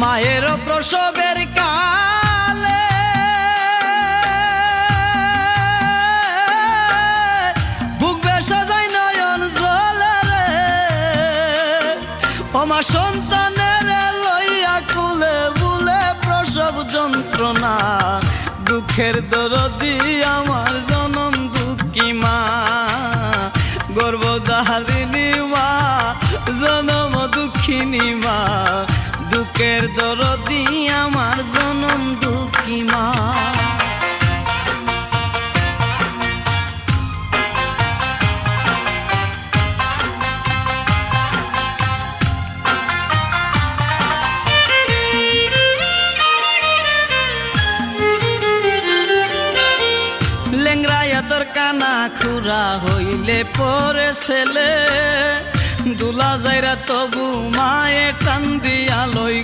মায়ের প্রসবের কালে বুক বেশা যায় নয়ন জলে রে, ওমা সন্তানের লইয়া কুলে বুলে প্রসব যন্ত্রণা, দুঃখের দরদি আমার জনম দুঃখী মা, গর্ভধারিণী মা, জনম দুঃখিনী মা, দুঃখের দরদি আমার জনম দুঃখী মা। লেংরাইয়া তোর কানা খুরা হইলে পরে ছেলে, দুলা যাইরা তবু মায়ে টান দিয়া লই